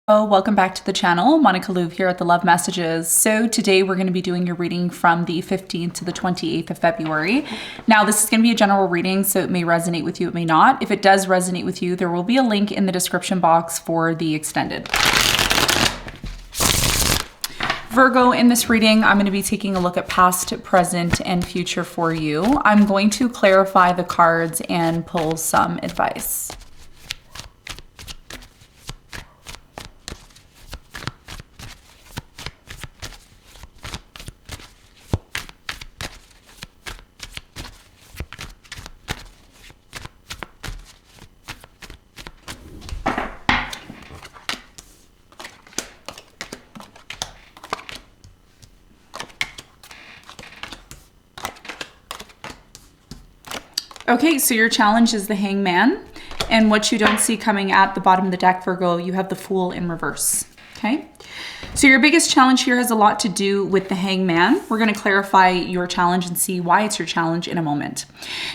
Oh, welcome back to the channel. Monica Louv here at the Love Messages. So today we're going to be doing your reading from the 15th to the 28th of February. Now this is going to be a general reading, so it may resonate with you, it may not. If it does resonate with you, there will be a link in the description box for the extended. Virgo, in this reading, I'm going to be taking a look at past, present, and future for you. I'm going to clarify the cards and pull some advice. Okay, so your challenge is the Hangman, and what you don't see coming at the bottom of the deck, Virgo, you have the Fool in reverse, okay? So your biggest challenge here has a lot to do with the Hangman. We're going to clarify your challenge and see why it's your challenge in a moment.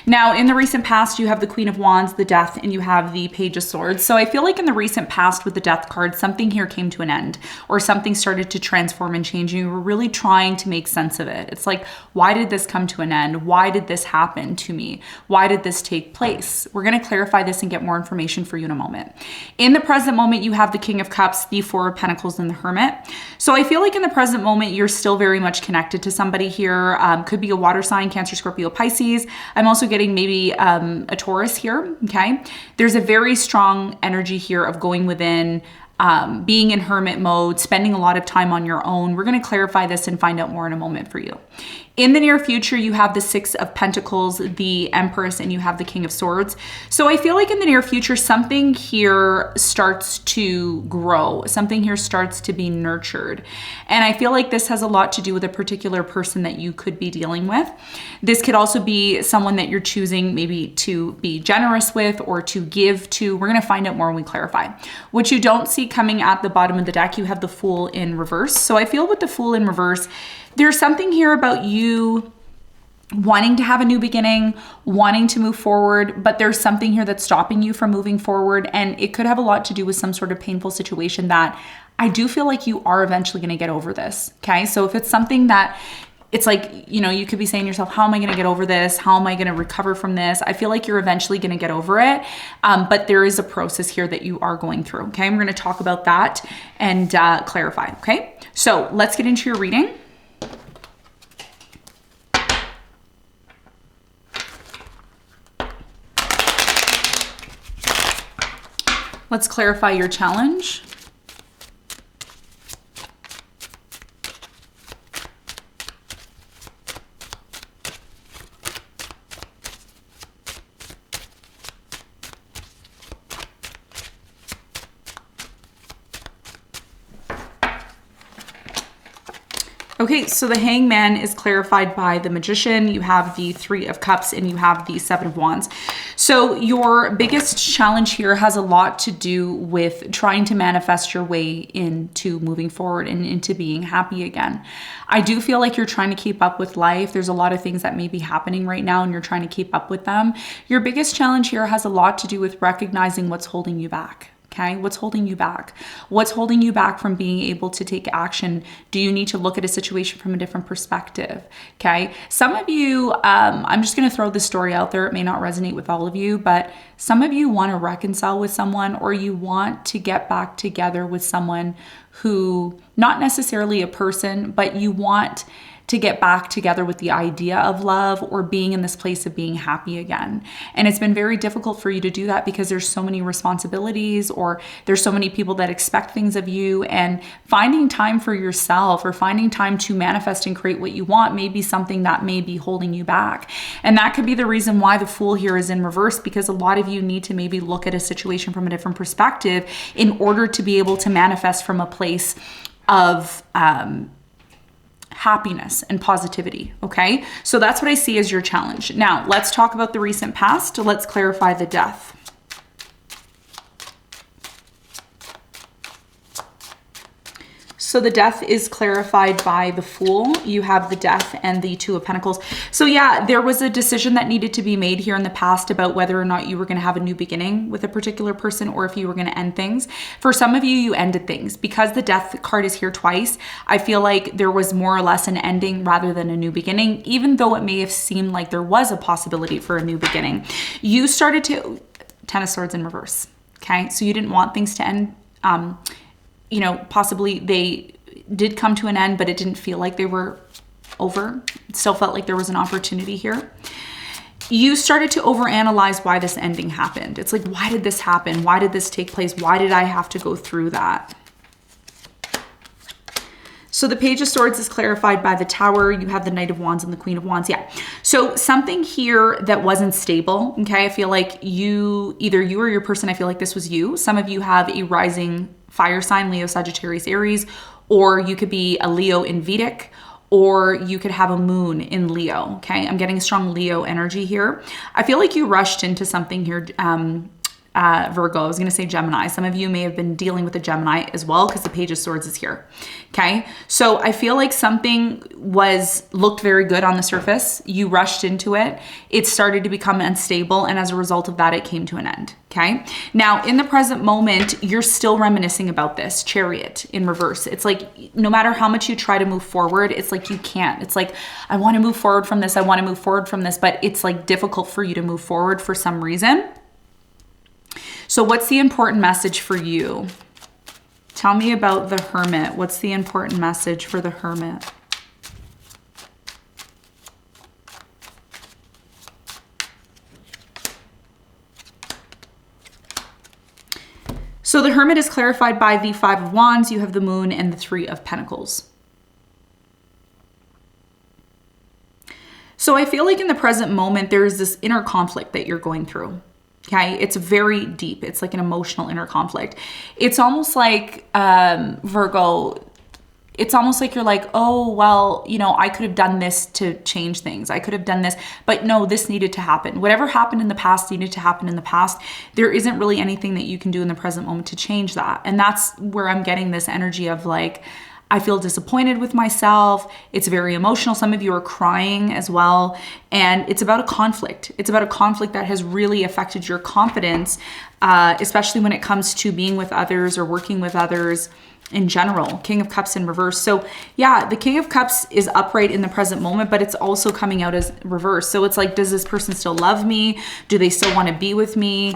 Now, in the recent past, you have the Queen of Wands, the Death, and you have the Page of Swords. So I feel like in the recent past with the Death card, something here came to an end, or something started to transform and change, and you were really trying to make sense of it. It's like, why did this come to an end? Why did this happen to me? Why did this take place? We're going to clarify this and get more information for you in a moment. In the present moment, you have the King of Cups, the Four of Pentacles, and the Hermit. So I feel like in the present moment, you're still very much connected to somebody here. Could be a water sign, Cancer, Scorpio, Pisces. I'm also getting maybe a Taurus here, okay? There's a very strong energy here of going within, being in hermit mode, spending a lot of time on your own. We're going to clarify this and find out more in a moment for you. In the near future, you have the Six of Pentacles, the Empress, and you have the King of Swords. So I feel like in the near future, something here starts to grow. Something here starts to be nurtured. And I feel like this has a lot to do with a particular person that you could be dealing with. This could also be someone that you're choosing maybe to be generous with or to give to. We're going to find out more when we clarify. What you don't see coming at the bottom of the deck, you have the Fool in reverse. So I feel with the Fool in reverse, there's something here about you wanting to have a new beginning, wanting to move forward, but there's something here that's stopping you from moving forward. And it could have a lot to do with some sort of painful situation that I do feel like you are eventually going to get over this. Okay. So if it's something that it's like, you know, you could be saying to yourself, how am I going to get over this? How am I going to recover from this? I feel like you're eventually going to get over it. But there is a process here that you are going through. Okay. I'm going to talk about that and clarify. Okay. So let's get into your reading. Let's clarify your challenge. Okay, so the Hangman is clarified by the Magician. You have the Three of Cups and you have the Seven of Wands. So your biggest challenge here has a lot to do with trying to manifest your way into moving forward and into being happy again. I do feel like you're trying to keep up with life. There's a lot of things that may be happening right now and you're trying to keep up with them. Your biggest challenge here has a lot to do with recognizing what's holding you back. Okay, what's holding you back? What's holding you back from being able to take action? Do you need to look at a situation from a different perspective? Okay, some of you, I'm just going to throw this story out there. It may not resonate with all of you, but some of you want to reconcile with someone, or you want to get back together with someone who, not necessarily a person, but you want to get back together with the idea of love or being in this place of being happy again. And it's been very difficult for you to do that because there's so many responsibilities, or there's so many people that expect things of you, and finding time for yourself or finding time to manifest and create what you want may be something that may be holding you back. And that could be the reason why the Fool here is in reverse, because a lot of you need to maybe look at a situation from a different perspective in order to be able to manifest from a place of happiness and positivity. Okay, so that's what I see as your challenge. Now let's talk about the recent past. Let's clarify the Death. So the death is clarified by the Fool. You have the Death and the Two of Pentacles. So yeah, there was a decision that needed to be made here in the past about whether or not you were going to have a new beginning with a particular person or if you were going to end things. For some of you, you ended things. Because the Death card is here twice, I feel like there was more or less an ending rather than a new beginning, even though it may have seemed like there was a possibility for a new beginning. You started to... Ten of Swords in reverse. Okay, so you didn't want things to end. You know, possibly they did come to an end, but it didn't feel like they were over. It still felt like there was an opportunity here. You started to overanalyze why this ending happened. It's like, why did this happen? Why did this take place? Why did I have to go through that? So the Page of Swords is clarified by the Tower. You have the Knight of Wands and the Queen of Wands. Yeah. So something here that wasn't stable. Okay. I feel like either you or your person, I feel like this was you. Some of you have a rising fire sign, Leo, Sagittarius, Aries, or you could be a Leo in Vedic, or you could have a moon in Leo. Okay. I'm getting a strong Leo energy here. I feel like you rushed into something here. Virgo, I was going to say Gemini. Some of you may have been dealing with a Gemini as well because the Page of Swords is here. Okay. So I feel like something looked very good on the surface. You rushed into it. It started to become unstable. And as a result of that, it came to an end. Okay. Now in the present moment, you're still reminiscing about this Chariot in reverse. It's like, no matter how much you try to move forward, it's like you can't. It's like, I want to move forward from this. I want to move forward from this, but it's like difficult for you to move forward for some reason. So what's the important message for you? Tell me about the Hermit. What's the important message for the Hermit? So the Hermit is clarified by the Five of Wands. You have the Moon and the Three of Pentacles. So I feel like in the present moment, there's this inner conflict that you're going through. Okay, it's very deep. It's like an emotional inner conflict. It's almost like, Virgo, it's almost like you're like, oh, well, you know, I could have done this to change things. I could have done this, but no, this needed to happen. Whatever happened in the past needed to happen in the past. There isn't really anything that you can do in the present moment to change that. And that's where I'm getting this energy of like, I feel disappointed with myself. It's very emotional. Some of you are crying as well. And it's about a conflict. It's about a conflict that has really affected your confidence, especially when it comes to being with others or working with others in general. King of Cups in reverse. So yeah, the King of Cups is upright in the present moment, but it's also coming out as reverse. So it's like, does this person still love me? Do they still want to be with me?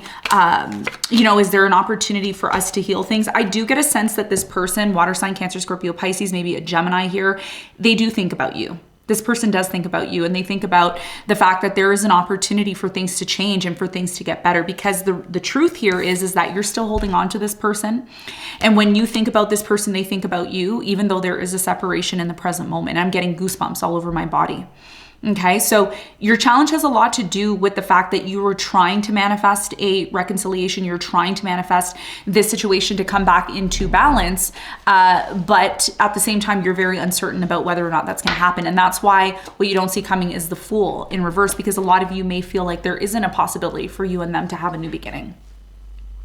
You know, is there an opportunity for us to heal things? I do get a sense that this person, water sign, Cancer, Scorpio, Pisces, maybe a Gemini here, they do think about you. This person does think about you, and they think about the fact that there is an opportunity for things to change and for things to get better, because the truth here is that you're still holding on to this person. And when you think about this person, they think about you, even though there is a separation in the present moment. I'm getting goosebumps all over my body. Okay, so your challenge has a lot to do with the fact that you were trying to manifest a reconciliation. You're trying to manifest this situation to come back into balance. But at the same time, you're very uncertain about whether or not that's going to happen. And that's why what you don't see coming is the Fool in reverse, because a lot of you may feel like there isn't a possibility for you and them to have a new beginning.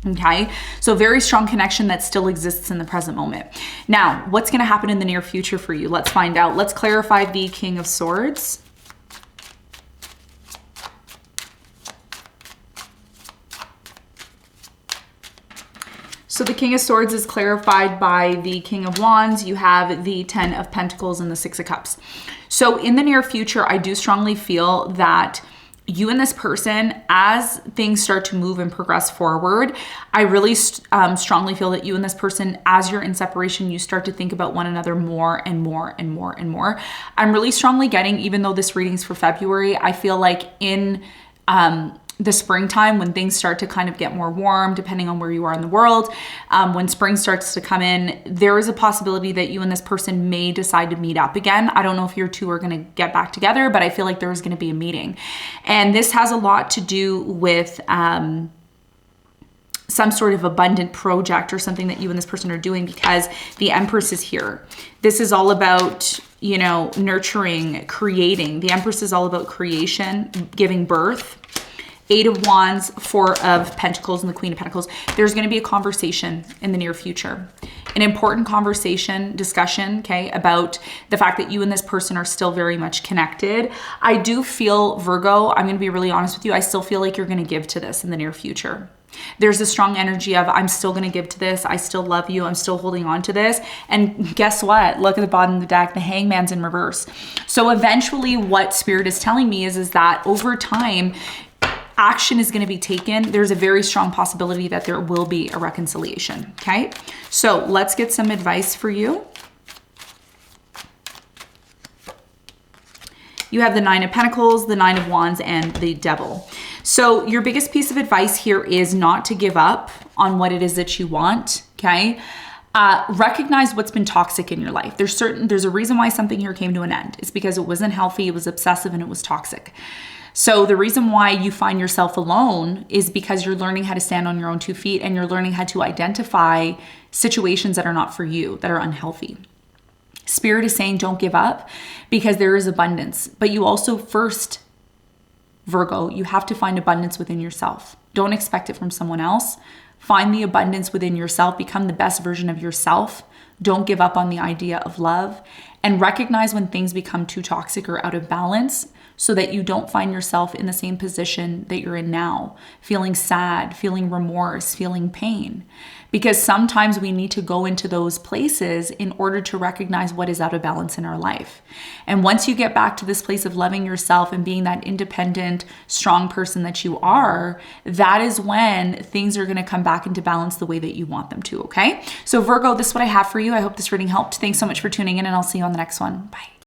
Okay, so very strong connection that still exists in the present moment. Now, what's going to happen in the near future for you? Let's find out. Let's clarify the King of Swords. So the King of Swords is clarified by the King of Wands. You have the 10 of Pentacles and the 6 of Cups. So in the near future, I do strongly feel that you and this person, as things start to move and progress forward, I really strongly feel that you and this person, as you're in separation, you start to think about one another more and more and more and more. I'm really strongly getting, even though this reading's for February, I feel like in the springtime, when things start to kind of get more warm, depending on where you are in the world, when spring starts to come in, there is a possibility that you and this person may decide to meet up again. I don't know if you two are going to get back together, but I feel like there is going to be a meeting. And this has a lot to do with some sort of abundant project or something that you and this person are doing, because the Empress is here. This is all about, you know, nurturing, creating. The Empress is all about creation, giving birth. Eight of Wands, Four of Pentacles, and the Queen of Pentacles. There's going to be a conversation in the near future. An important conversation, discussion, okay, about the fact that you and this person are still very much connected. I do feel, Virgo, I'm going to be really honest with you, I still feel like you're going to give to this in the near future. There's a strong energy of, I'm still going to give to this. I still love you. I'm still holding on to this. And guess what? Look at the bottom of the deck. The Hangman's in reverse. So eventually what Spirit is telling me is that over time, action is going to be taken. There's a very strong possibility that there will be a reconciliation. Okay. So let's get some advice for you. You have the Nine of Pentacles, the Nine of Wands, and the Devil. So your biggest piece of advice here is not to give up on what it is that you want, okay? Recognize what's been toxic in your life. There's a reason why something here came to an end. It's because it wasn't healthy, it was obsessive, and it was toxic. So the reason why you find yourself alone is because you're learning how to stand on your own 2 feet, and you're learning how to identify situations that are not for you, that are unhealthy. Spirit is saying don't give up because there is abundance. But you also first, Virgo, you have to find abundance within yourself. Don't expect it from someone else. Find the abundance within yourself. Become the best version of yourself. Don't give up on the idea of love. And recognize when things become too toxic or out of balance so that you don't find yourself in the same position that you're in now, feeling sad, feeling remorse, feeling pain. Because sometimes we need to go into those places in order to recognize what is out of balance in our life. And once you get back to this place of loving yourself and being that independent, strong person that you are, that is when things are going to come back into balance the way that you want them to, okay? So Virgo, this is what I have for you. I hope this reading helped. Thanks so much for tuning in, and I'll see you on the next one. Bye.